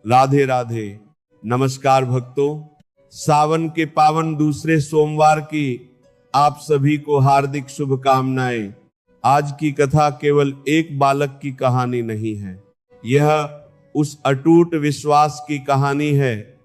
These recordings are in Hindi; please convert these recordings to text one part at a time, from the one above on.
राधे राधे। नमस्कार भक्तों, सावन के पावन दूसरे सोमवार की आप सभी को हार्दिक शुभकामनाएं। आज की कथा केवल एक बालक की कहानी नहीं है, यह उस अटूट विश्वास की कहानी है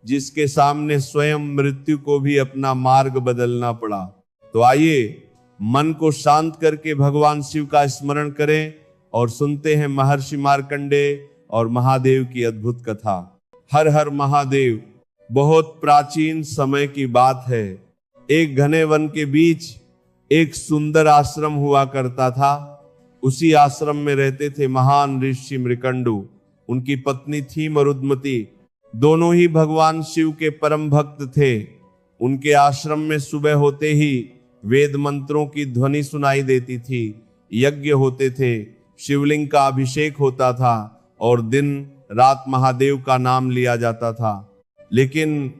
जिसके सामने स्वयं मृत्यु को भी अपना मार्ग बदलना पड़ा। तो आइए मन को शांत करके भगवान शिव का स्मरण करें और सुनते हैं महर्षि मार्कंडेय और महादेव की अद्भुत कथा। हर हर महादेव। बहुत प्राचीन समय की बात है। एक घने वन के बीच एक सुंदर आश्रम हुआ करता था। उसी आश्रम में रहते थे महान ऋषि मृकंडु। उनकी पत्नी थी मरुदमती। दोनों ही भगवान शिव के परम भक्त थे। उनके आश्रम में सुबह होते ही वेद मंत्रों की ध्वनि सुनाई देती थी, यज्ञ होते थे, शिवलिंग का अभिषेक होता था और दिन रात महादेव का नाम लिया जाता था। लेकिन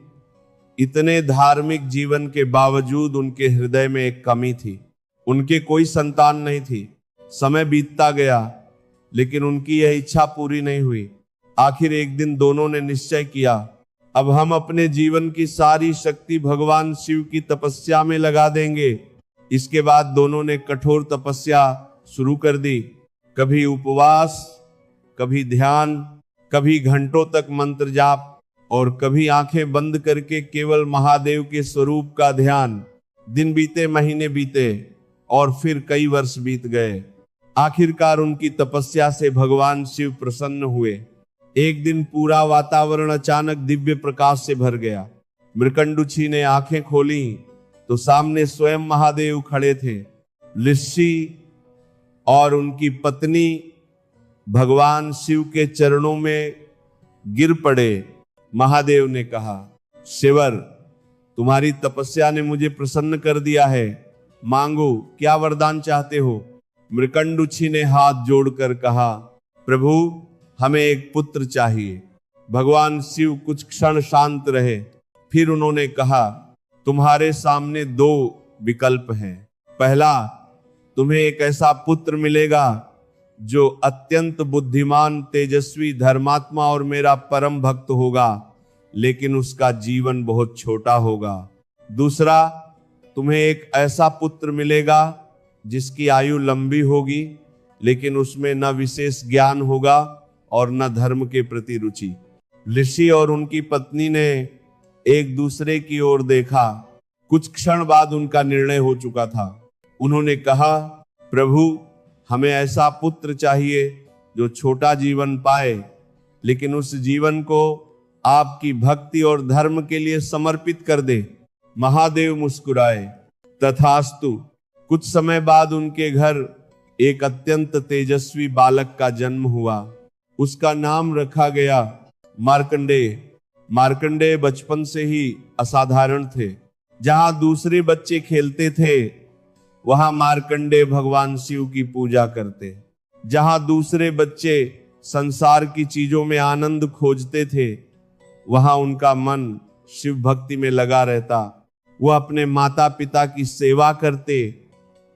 इतने धार्मिक जीवन के बावजूद उनके हृदय में एक कमी थी। उनके कोई संतान नहीं थी। समय बीतता गया लेकिन उनकी यह इच्छा पूरी नहीं हुई। आखिर एक दिन दोनों ने निश्चय किया, अब हम अपने जीवन की सारी शक्ति भगवान शिव की तपस्या में लगा देंगे। इसके बाद दोनों ने कठोर तपस्या शुरू कर दी। कभी उपवास, कभी ध्यान, कभी घंटों तक मंत्र जाप और कभी आंखें बंद करके केवल महादेव के स्वरूप का ध्यान। दिन बीते, महीने बीते और फिर कई वर्ष बीत गए। आखिरकार उनकी तपस्या से भगवान शिव प्रसन्न हुए। एक दिन पूरा वातावरण अचानक दिव्य प्रकाश से भर गया। मृकंडुछी ने आंखें खोली तो सामने स्वयं महादेव खड़े थे। ऋषि और उनकी पत्नी भगवान शिव के चरणों में गिर पड़े। महादेव ने कहा, शिवर, तुम्हारी तपस्या ने मुझे प्रसन्न कर दिया है। मांगो, क्या वरदान चाहते हो? मृकंडुछी ने हाथ जोड़कर कहा, प्रभु, हमें एक पुत्र चाहिए। भगवान शिव कुछ क्षण शांत रहे। फिर उन्होंने कहा, तुम्हारे सामने दो विकल्प हैं। पहला, तुम्हें एक ऐसा पुत्र मिलेगा जो अत्यंत बुद्धिमान, तेजस्वी, धर्मात्मा और मेरा परम भक्त होगा, लेकिन उसका जीवन बहुत छोटा होगा। दूसरा, तुम्हें एक ऐसा पुत्र मिलेगा जिसकी आयु लंबी होगी, लेकिन उसमें न विशेष ज्ञान होगा और न धर्म के प्रति रुचि। ऋषि और उनकी पत्नी ने एक दूसरे की ओर देखा। कुछ क्षण बाद उनका निर्णय हो चुका था। उन्होंने कहा, प्रभु, हमें ऐसा पुत्र चाहिए जो छोटा जीवन पाए, लेकिन उस जीवन को आपकी भक्ति और धर्म के लिए समर्पित कर दे। महादेव मुस्कुराए। तथास्तु। कुछ समय बाद उनके घर एक अत्यंत तेजस्वी बालक का जन्म हुआ। उसका नाम रखा गया मार्कंडेय। मार्कंडेय बचपन से ही असाधारण थे। जहां दूसरे बच्चे खेलते थे, वहां मार्कंडेय भगवान शिव की पूजा करते। जहां दूसरे बच्चे संसार की चीजों में आनंद खोजते थे, वहां उनका मन शिव भक्ति में लगा रहता। वह अपने माता पिता की सेवा करते,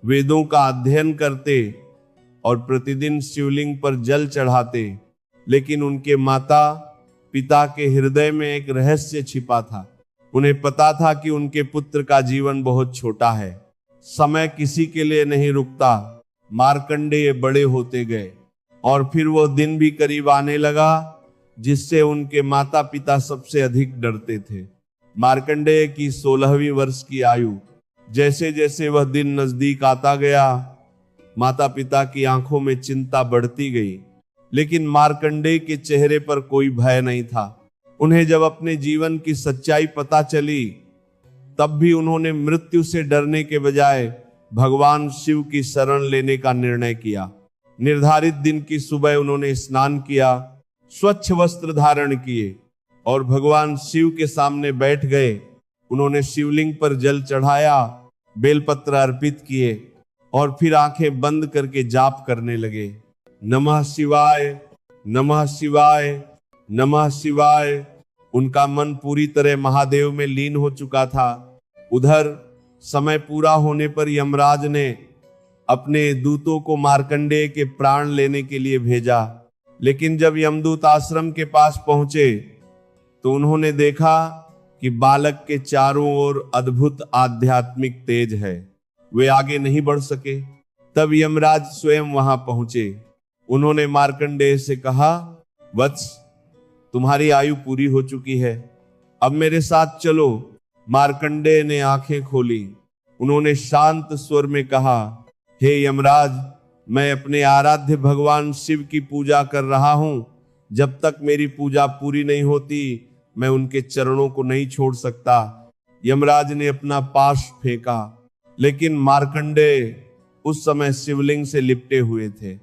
वेदों का अध्ययन करते और प्रतिदिन शिवलिंग पर जल चढ़ाते। लेकिन उनके माता पिता के हृदय में एक रहस्य छिपा था। उन्हें पता था कि उनके पुत्र का जीवन बहुत छोटा है। समय किसी के लिए नहीं रुकता। मार्कंडेय बड़े होते गए और फिर वो दिन भी करीब आने लगा जिससे उनके माता पिता सबसे अधिक डरते थे। मार्कंडेय की 16वीं वर्ष की आयु। जैसे जैसे वह दिन नजदीक आता गया, माता पिता की आंखों में चिंता बढ़ती गई। लेकिन मार्कंडेय के चेहरे पर कोई भय नहीं था। उन्हें जब अपने जीवन की सच्चाई पता चली, तब भी उन्होंने मृत्यु से डरने के बजाय भगवान शिव की शरण लेने का निर्णय किया। निर्धारित दिन की सुबह उन्होंने स्नान किया, स्वच्छ वस्त्र धारण किए और भगवान शिव के सामने बैठ गए। उन्होंने शिवलिंग पर जल चढ़ाया, बेलपत्र अर्पित किए और फिर आंखें बंद करके जाप करने लगे। नमः शिवाय, नमः शिवाय, नमः शिवाय। उनका मन पूरी तरह महादेव में लीन हो चुका था। उधर समय पूरा होने पर यमराज ने अपने दूतों को मार्कंडेय के प्राण लेने के लिए भेजा। लेकिन जब यमदूत आश्रम के पास पहुंचे तो उन्होंने देखा कि बालक के चारों ओर अद्भुत आध्यात्मिक तेज है। वे आगे नहीं बढ़ सके। तब यमराज स्वयं वहां पहुंचे। उन्होंने मार्कंडेय से कहा, वत्स, तुम्हारी आयु पूरी हो चुकी है, अब मेरे साथ चलो। मार्कंडेय ने आंखें खोली। उन्होंने शांत स्वर में कहा, हे यमराज, मैं अपने आराध्य भगवान शिव की पूजा कर रहा हूं। जब तक मेरी पूजा पूरी नहीं होती मैं उनके चरणों को नहीं छोड़ सकता। यमराज ने अपना पाश फेंका, लेकिन मार्कंडेय उस समय शिवलिंग से लिपटे हुए थे।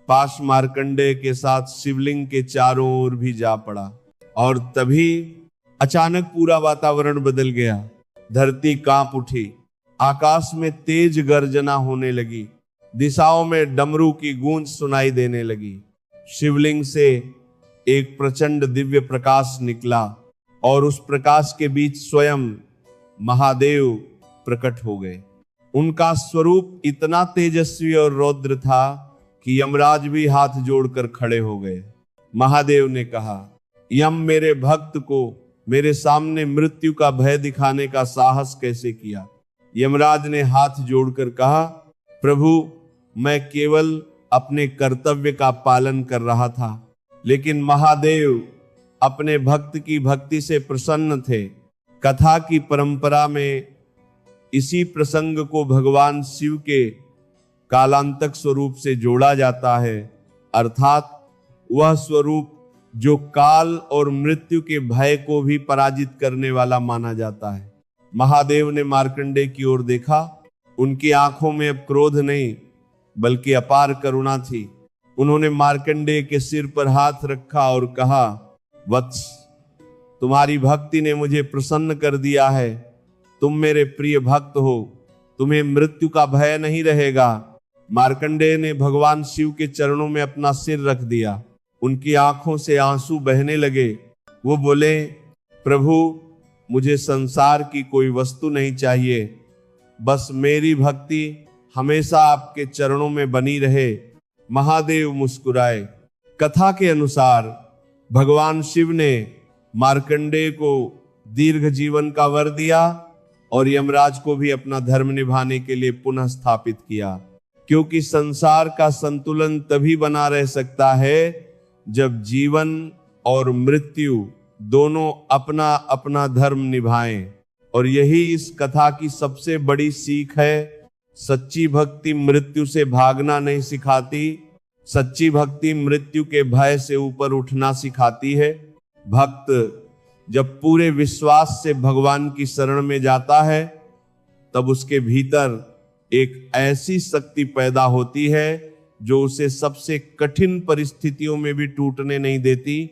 पाश मार्कंडेय के साथ शिवलिंग के चारों ओर भी जा पड़ा और तभी अचानक पूरा वातावरण बदल गया। धरती कांप उठी, आकाश में तेज गर्जना होने लगी, दिशाओं में डमरू की गूंज सुनाई देने लगी। शिवलिंग से एक प्रचंड दिव्य प्रकाश निकला और उस प्रकाश के बीच स्वयं महादेव प्रकट हो गए। उनका स्वरूप इतना तेजस्वी और रौद्र था कि यमराज भी हाथ जोड़कर खड़े हो गए। महादेव ने कहा, यम, मेरे भक्त को मेरे सामने मृत्यु का भय दिखाने का साहस कैसे किया? यमराज ने हाथ जोड़कर कहा, प्रभु, मैं केवल अपने कर्तव्य का पालन कर रहा था। लेकिन महादेव अपने भक्त की भक्ति से प्रसन्न थे। कथा की परंपरा में इसी प्रसंग को भगवान शिव के कालांतक स्वरूप से जोड़ा जाता है, अर्थात वह स्वरूप जो काल और मृत्यु के भय को भी पराजित करने वाला माना जाता है। महादेव ने मार्कंडेय की ओर देखा। उनकी आंखों में अब क्रोध नहीं बल्कि अपार करुणा थी। उन्होंने मार्कंडेय के सिर पर हाथ रखा और कहा, वत्स, तुम्हारी भक्ति ने मुझे प्रसन्न कर दिया है। तुम मेरे प्रिय भक्त हो, तुम्हें मृत्यु का भय नहीं रहेगा। मार्कंडेय ने भगवान शिव के चरणों में अपना सिर रख दिया। उनकी आंखों से आंसू बहने लगे। वो बोले, प्रभु, मुझे संसार की कोई वस्तु नहीं चाहिए, बस मेरी भक्ति हमेशा आपके चरणों में बनी रहे। महादेव मुस्कुराए। कथा के अनुसार भगवान शिव ने मार्कंडेय को दीर्घ जीवन का वर दिया और यमराज को भी अपना धर्म निभाने के लिए पुनः स्थापित किया, क्योंकि संसार का संतुलन तभी बना रह सकता है जब जीवन और मृत्यु दोनों अपना अपना धर्म निभाएं। और यही इस कथा की सबसे बड़ी सीख है। सच्ची भक्ति मृत्यु से भागना नहीं सिखाती, सच्ची भक्ति मृत्यु के भय से ऊपर उठना सिखाती है। भक्त जब पूरे विश्वास से भगवान की शरण में जाता है तब उसके भीतर एक ऐसी शक्ति पैदा होती है जो उसे सबसे कठिन परिस्थितियों में भी टूटने नहीं देती।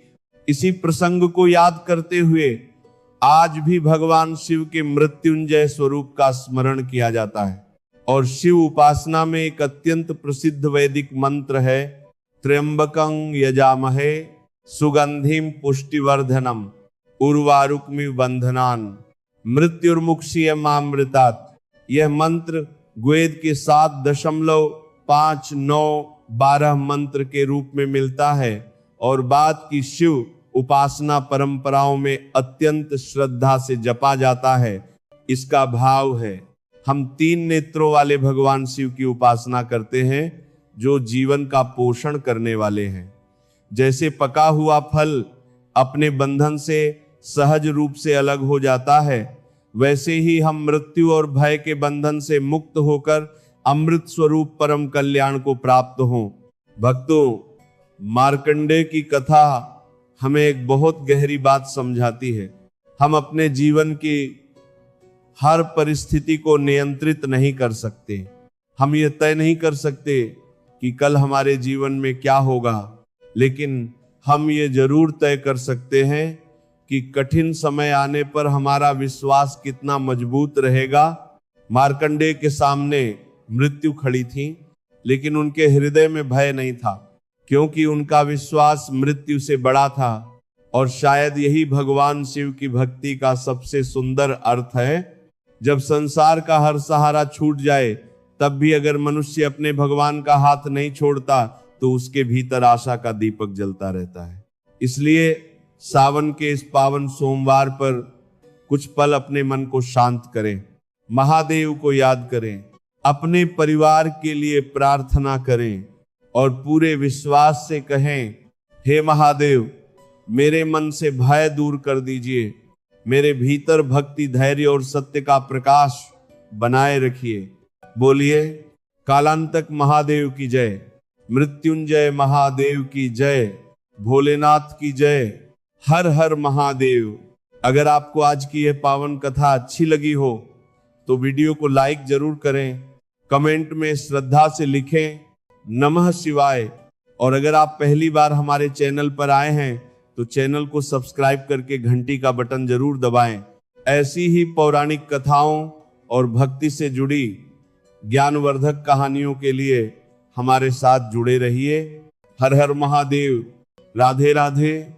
इसी प्रसंग को याद करते हुए आज भी भगवान शिव के मृत्युंजय स्वरूप का स्मरण किया जाता है। और शिव उपासना में एक अत्यंत प्रसिद्ध वैदिक मंत्र है, त्र्यंबकं यजामहे सुगंधिम पुष्टिवर्धनम उर्वारुकमिव बंधनान मृत्युर्मुक्षीयमामृतात्। यह मंत्र वेद के 7.5912 मंत्र के रूप में मिलता है और बाद की शिव उपासना परंपराओं में अत्यंत श्रद्धा से जपा जाता है। इसका भाव है, हम 3 नेत्रों वाले भगवान शिव की उपासना करते हैं जो जीवन का पोषण करने वाले हैं। जैसे पका हुआ फल अपने बंधन से सहज रूप से अलग हो जाता है, वैसे ही हम मृत्यु और भय के बंधन से मुक्त होकर अमृत स्वरूप परम कल्याण को प्राप्त हों। भक्तों, मार्कंडेय की कथा हमें एक बहुत गहरी बात समझाती है। हम अपने जीवन की हर परिस्थिति को नियंत्रित नहीं कर सकते। हम ये तय नहीं कर सकते कि कल हमारे जीवन में क्या होगा, लेकिन हम ये जरूर तय कर सकते हैं कि कठिन समय आने पर हमारा विश्वास कितना मजबूत रहेगा। मार्कंडेय के सामने मृत्यु खड़ी थी, लेकिन उनके हृदय में भय नहीं था, क्योंकि उनका विश्वास मृत्यु से बड़ा था। और शायद यही भगवान शिव की भक्ति का सबसे सुंदर अर्थ है। जब संसार का हर सहारा छूट जाए तब भी अगर मनुष्य अपने भगवान का हाथ नहीं छोड़ता तो उसके भीतर आशा का दीपक जलता रहता है। इसलिए सावन के इस पावन सोमवार पर कुछ पल अपने मन को शांत करें, महादेव को याद करें, अपने परिवार के लिए प्रार्थना करें और पूरे विश्वास से कहें, हे महादेव, मेरे मन से भय दूर कर दीजिए, मेरे भीतर भक्ति, धैर्य और सत्य का प्रकाश बनाए रखिए। बोलिए कालांतक महादेव की जय, मृत्युंजय महादेव की जय, भोलेनाथ की जय, हर हर महादेव। अगर आपको आज की यह पावन कथा अच्छी लगी हो तो वीडियो को लाइक जरूर करें, कमेंट में श्रद्धा से लिखें नमः शिवाय। और अगर आप पहली बार हमारे चैनल पर आए हैं तो चैनल को सब्सक्राइब करके घंटी का बटन जरूर दबाएं। ऐसी ही पौराणिक कथाओं और भक्ति से जुड़ी ज्ञानवर्धक कहानियों के लिए हमारे साथ जुड़े रहिए। हर हर महादेव। राधे राधे।